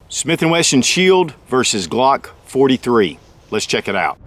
Smith & Wesson Shield versus Glock 43. Let's check it out.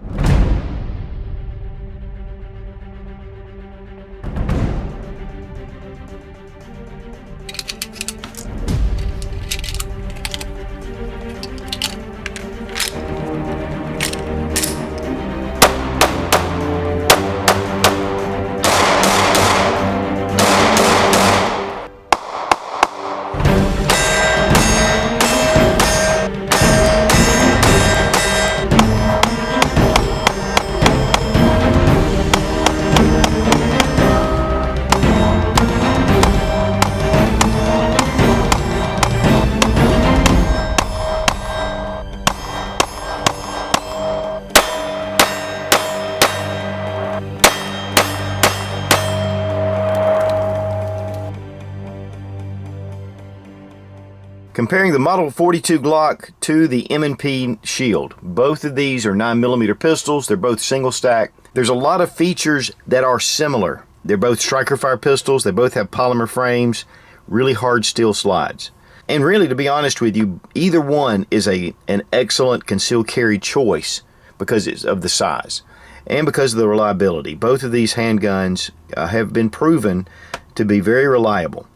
Comparing the Model 42 Glock to the M&P Shield. Both of these are 9mm pistols. They're both single stack. There's a lot of features that are similar. They're both striker fire pistols. They both have polymer frames, really hard steel slides. And really, to be honest with you, either one is an excellent concealed carry choice because of the size and because of the reliability. Both of these handguns have been proven to be very reliable.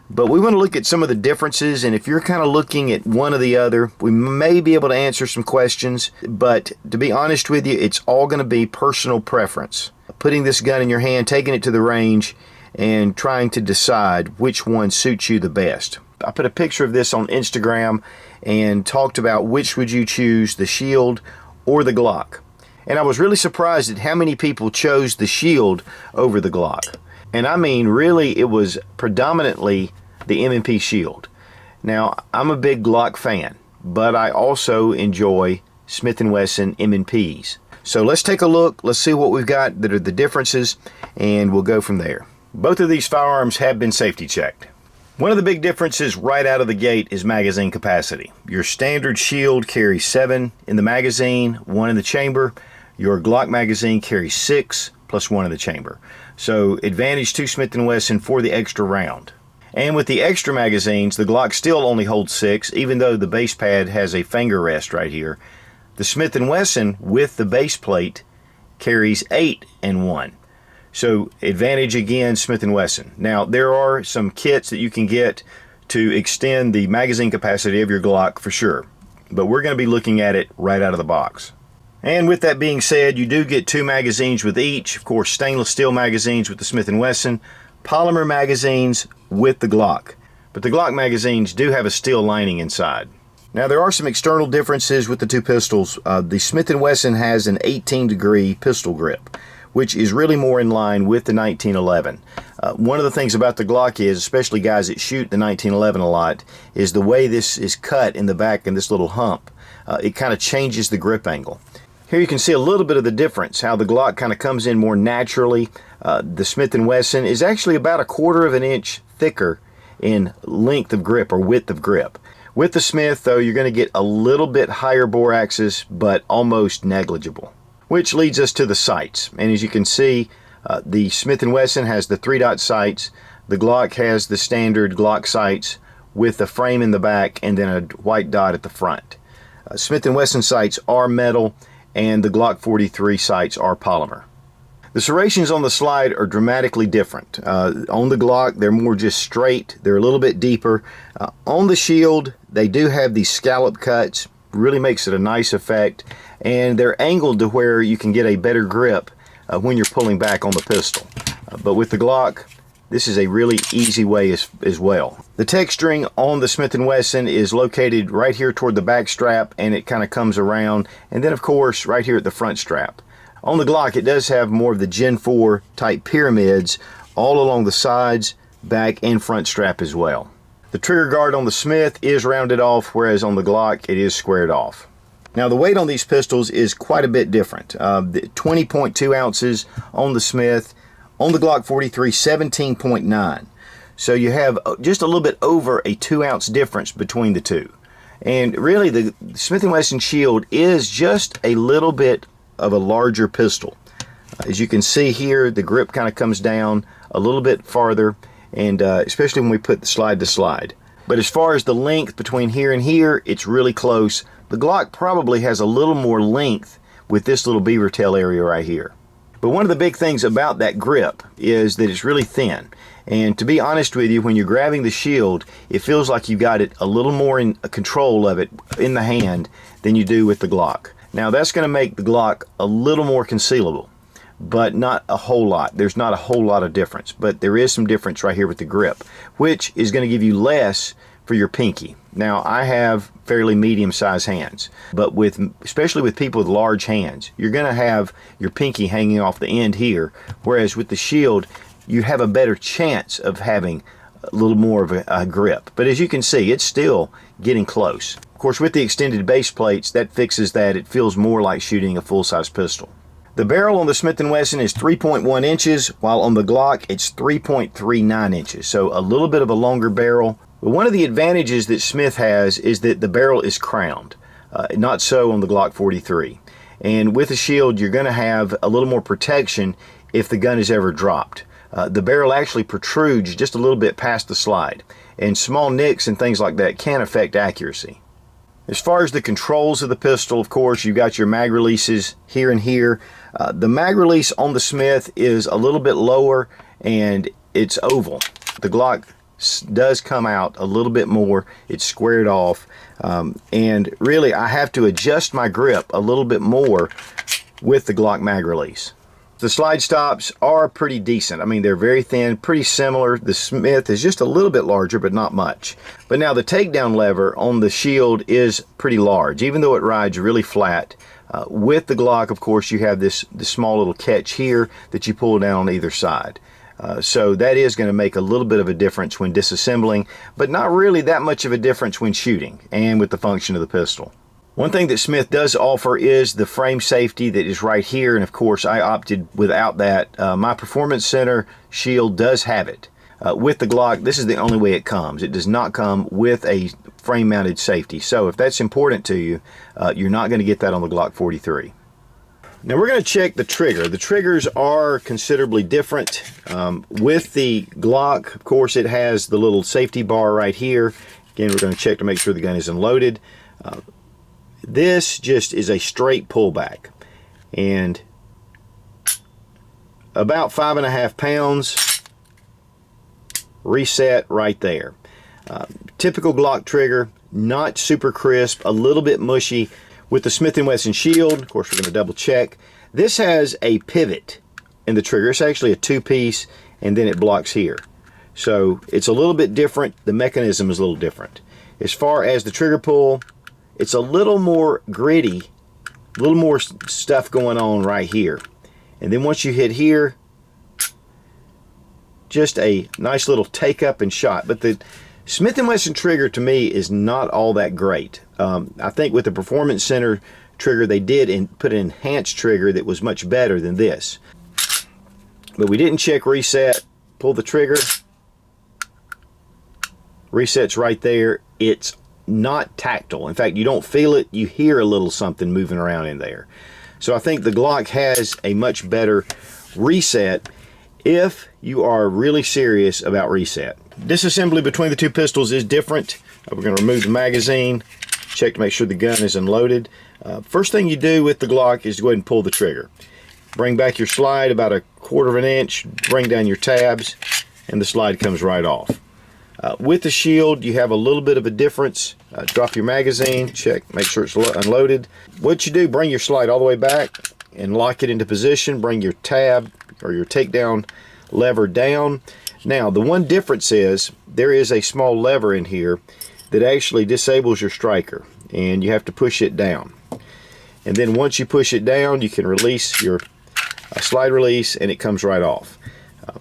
But we want to look at some of the differences, and if you're kind of looking at one or the other, we may be able to answer some questions, but to be honest with you, it's all going to be personal preference. Putting this gun in your hand, taking it to the range, and trying to decide which one suits you the best. I put a picture of this on Instagram and talked about which would you choose, the Shield or the Glock. And I was really surprised at how many people chose the Shield over the Glock. And I mean, really, it was predominantly the M&P Shield. Now, I'm a big Glock fan, but I also enjoy Smith & Wesson M&Ps. So let's take a look. Let's see what we've got that are the differences, and we'll go from there. Both of these firearms have been safety checked. One of the big differences right out of the gate is magazine capacity. Your standard Shield carries 7 in the magazine, 1 in the chamber. Your Glock magazine carries 6 plus 1 in the chamber. So advantage to Smith & Wesson for the extra round. And with the extra magazines, the Glock still only holds 6, even though the base pad has a finger rest right here. The Smith & Wesson with the base plate carries 8 and 1. So advantage again, Smith & Wesson. Now there are some kits that you can get to extend the magazine capacity of your Glock for sure, but we're going to be looking at it right out of the box. And with that being said, you do get 2 magazines with each. Of course, stainless steel magazines with the Smith & Wesson, polymer magazines with the Glock. But the Glock magazines do have a steel lining inside. Now there are some external differences with the two pistols. The Smith & Wesson has an 18-degree pistol grip, which is really more in line with the 1911. One of the things about the Glock is, especially guys that shoot the 1911 a lot, is the way this is cut in the back in this little hump. It kind of changes the grip angle. Here you can see a little bit of the difference, how the Glock kind of comes in more naturally. The Smith & Wesson is actually about 1/4 of an inch thicker in length of grip or width of grip. With the Smith, though, you're going to get a little bit higher bore axis, but almost negligible. Which leads us to the sights. And as you can see, the Smith & Wesson has the 3-dot sights. The Glock has the standard Glock sights with a frame in the back and then a white dot at the front. Smith & Wesson sights are metal, and the Glock 43 sights are polymer. The serrations on the slide are dramatically different. On the Glock, they're more just straight. They're a little bit deeper. On the Shield, they do have these scallop cuts. Really makes it a nice effect. And they're angled to where you can get a better grip when you're pulling back on the pistol. But with the Glock, this is a really easy way as well. The texturing on the Smith & Wesson is located right here toward the back strap, and it kind of comes around, and then of course right here at the front strap. On the Glock, it does have more of the Gen 4 type pyramids all along the sides, back, and front strap as well. The trigger guard on the Smith is rounded off, whereas on the Glock it is squared off. Now the weight on these pistols is quite a bit different. 20.2 ounces on the Smith. On the Glock 43, 17.9. So you have just a little bit over a 2-ounce difference between the two. And really, the Smith & Wesson Shield is just a little bit of a larger pistol. As you can see here, the grip kind of comes down a little bit farther, and especially when we put the slide to slide. But as far as the length between here and here, it's really close. The Glock probably has a little more length with this little beaver tail area right here. But one of the big things about that grip is that it's really thin. And to be honest with you, when you're grabbing the Shield, it feels like you got it a little more in control of it in the hand than you do with the Glock. Now that's going to make the Glock a little more concealable, but not a whole lot. There's not a whole lot of difference, but there is some difference right here with the grip, which is going to give you less for your pinky. Now I have fairly medium-sized hands, but especially with people with large hands, you're going to have your pinky hanging off the end here, whereas with the Shield, you have a better chance of having a little more of a grip. But as you can see, it's still getting close. Of course, with the extended base plates, that fixes that. It feels more like shooting a full-size pistol. The barrel on the Smith & Wesson is 3.1 inches, while on the Glock, it's 3.39 inches. So a little bit of a longer barrel. But one of the advantages that Smith has is that the barrel is crowned. Not so on the Glock 43. And with the Shield, you're going to have a little more protection if the gun is ever dropped. The barrel actually protrudes just a little bit past the slide, and small nicks and things like that can affect accuracy. As far as the controls of the pistol, of course, you've got your mag releases here and here. The mag release on the Smith is a little bit lower and it's oval. The Glock does come out a little bit more. It's squared off, and really I have to adjust my grip a little bit more with the Glock mag release. The slide stops are pretty decent. I mean, they're very thin, pretty similar. The Smith is just a little bit larger, but not much. But now the takedown lever on the Shield is pretty large, even though it rides really flat. With the Glock, of course, you have this small little catch here that you pull down on either side. So that is going to make a little bit of a difference when disassembling, but not really that much of a difference when shooting and with the function of the pistol. One thing that Smith does offer is the frame safety that is right here, and of course I opted without that. My Performance Center Shield does have it. With the Glock, this is the only way it comes. It does not come with a frame mounted safety. So if that's important to you, you're not going to get that on the Glock 43. Now we're going to check the trigger. The triggers are considerably different. With the Glock, of course, it has the little safety bar right here. Again, we're going to check to make sure the gun is unloaded. This just is a straight pullback, and about 5.5 pounds, reset right there. Typical Glock trigger, not super crisp, a little bit mushy. With the Smith & Wesson Shield, of course we're going to double check. This has a pivot in the trigger. It's actually a two-piece, and then it blocks here. So it's a little bit different. The mechanism is a little different. As far as the trigger pull, it's a little more gritty, a little more stuff going on right here. And then once you hit here, just a nice little take up and shot. But the Smith & Wesson trigger to me is not all that great. I think with the Performance Center trigger, they did put an enhanced trigger that was much better than this. But we didn't check reset. Pull the trigger. Reset's right there. It's not tactile. In fact, you don't feel it. You hear a little something moving around in there. So I think the Glock has a much better reset if you are really serious about reset. Disassembly between the two pistols is different. We're going to remove the magazine, check to make sure the gun is unloaded. First thing you do with the Glock is go ahead and pull the trigger. Bring back your slide about 1/4 inch, bring down your tabs, and the slide comes right off. With the Shield, you have a little bit of a difference. Drop your magazine, check, make sure it's unloaded. What you do, bring your slide all the way back and lock it into position. Bring your tab or your takedown lever down. Now, the one difference is there is a small lever in here that actually disables your striker, and you have to push it down. And then once you push it down, you can release your slide release, and it comes right off.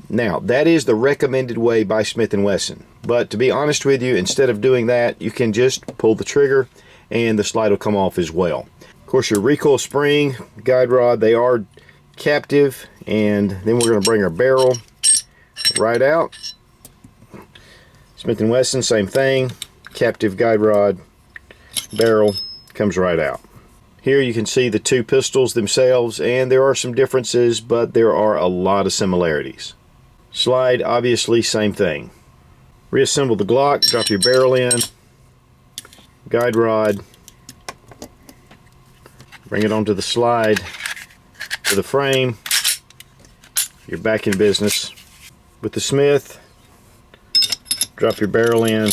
Now, that is the recommended way by Smith & Wesson. But to be honest with you, instead of doing that, you can just pull the trigger and the slide will come off as well. Of course, your recoil spring, guide rod, they are captive. And then we're going to bring our barrel right out. Smith & Wesson, same thing. Captive guide rod, barrel, comes right out. Here you can see the two pistols themselves, and there are some differences, but there are a lot of similarities. Slide, obviously, same thing. Reassemble the Glock, drop your barrel in, guide rod, bring it onto the slide to the frame. You're back in business. With the Smith, drop your barrel in,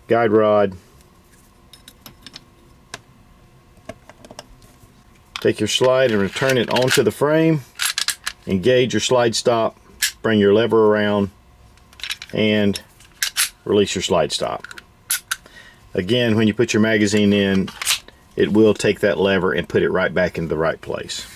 guide rod, take your slide and return it onto the frame, engage your slide stop, bring your lever around, and release your slide stop. Again, when you put your magazine in, it will take that lever and put it right back into the right place.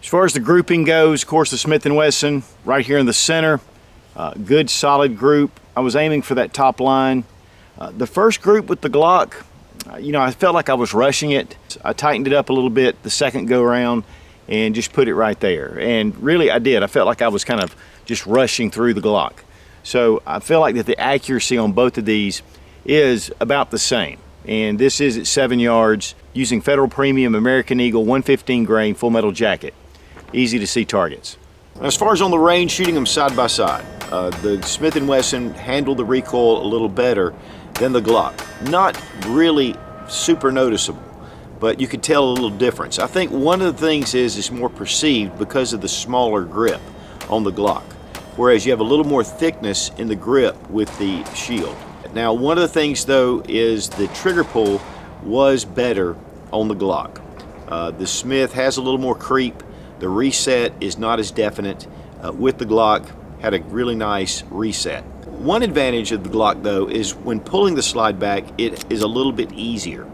As far as the grouping goes, of course, the Smith & Wesson right here in the center, good solid group. I was aiming for that top line. The first group with the Glock, I felt like I was rushing it. I tightened it up a little bit the second go around and just put it right there. And really I did. I felt like I was kind of just rushing through the Glock. So I feel like that the accuracy on both of these is about the same. And this is at 7 yards using Federal Premium American Eagle 115 grain full metal jacket. Easy to see targets. As far as on the range, shooting them side by side, the Smith & Wesson handled the recoil a little better than the Glock. Not really super noticeable, but you could tell a little difference. I think one of the things is it's more perceived because of the smaller grip on the Glock, whereas you have a little more thickness in the grip with the Shield. Now, one of the things though is the trigger pull was better on the Glock. The Smith has a little more creep. The reset is not as definite. With the Glock, had a really nice reset. One advantage of the Glock though is when pulling the slide back, it is a little bit easier.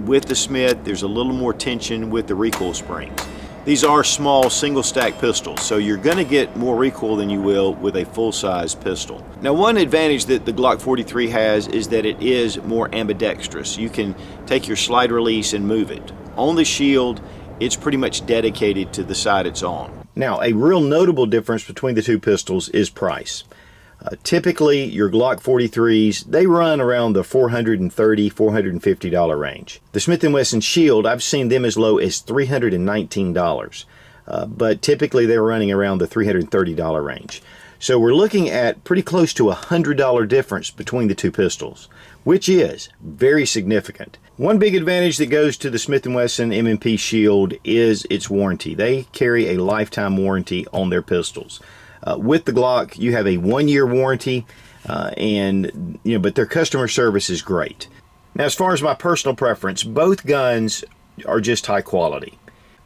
With the Smith, there's a little more tension with the recoil springs. These are small single stack pistols, so you're gonna get more recoil than you will with a full-size pistol. Now, one advantage that the Glock 43 has is that it is more ambidextrous. You can take your slide release and move it. On the Shield, it's pretty much dedicated to the side it's on. Now, a real notable difference between the two pistols is price. Typically, your Glock 43s, they run around the $430, $450 range. The Smith & Wesson Shield, I've seen them as low as $319, but typically they're running around the $330 range. So we're looking at pretty close to a $100 difference between the two pistols, which is very significant. One big advantage that goes to the Smith & Wesson M&P Shield is its warranty. They carry a lifetime warranty on their pistols. With the Glock, you have a 1-year warranty, but their customer service is great. Now, as far as my personal preference, both guns are just high quality.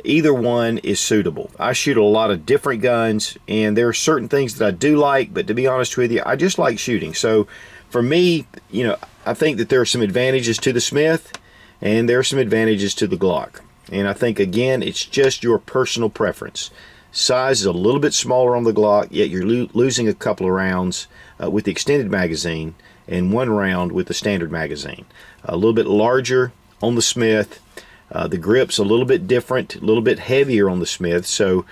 Either one is suitable. I shoot a lot of different guns, and there are certain things that I do like, but to be honest with you, I just like shooting. So for me, I think that there are some advantages to the Smith, and there are some advantages to the Glock. And I think, again, it's just your personal preference. Size is a little bit smaller on the Glock, yet you're losing a couple of rounds with the extended magazine and 1 round with the standard magazine. A little bit larger on the Smith. The grip's a little bit different, a little bit heavier on the Smith, so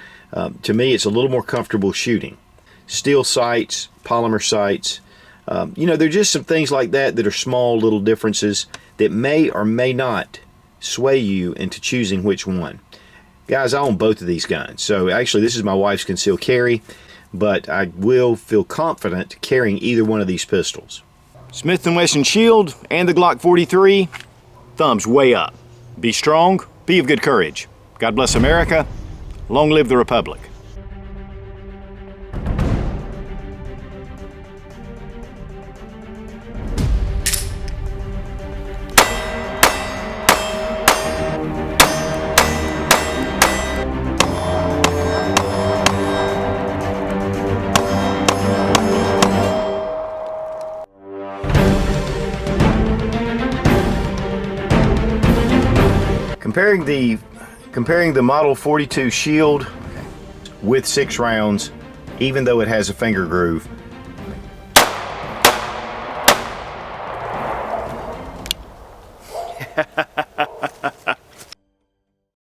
to me it's a little more comfortable shooting. Steel sights, polymer sights, there are just some things like that that are small little differences that may or may not sway you into choosing which one. Guys, I own both of these guns, so actually this is my wife's concealed carry, but I will feel confident carrying either one of these pistols. Smith & Wesson Shield and the Glock 43, thumbs way up. Be strong, be of good courage. God bless America. Long live the Republic. Comparing the Model 42 Shield with 6 rounds, even though it has a finger groove,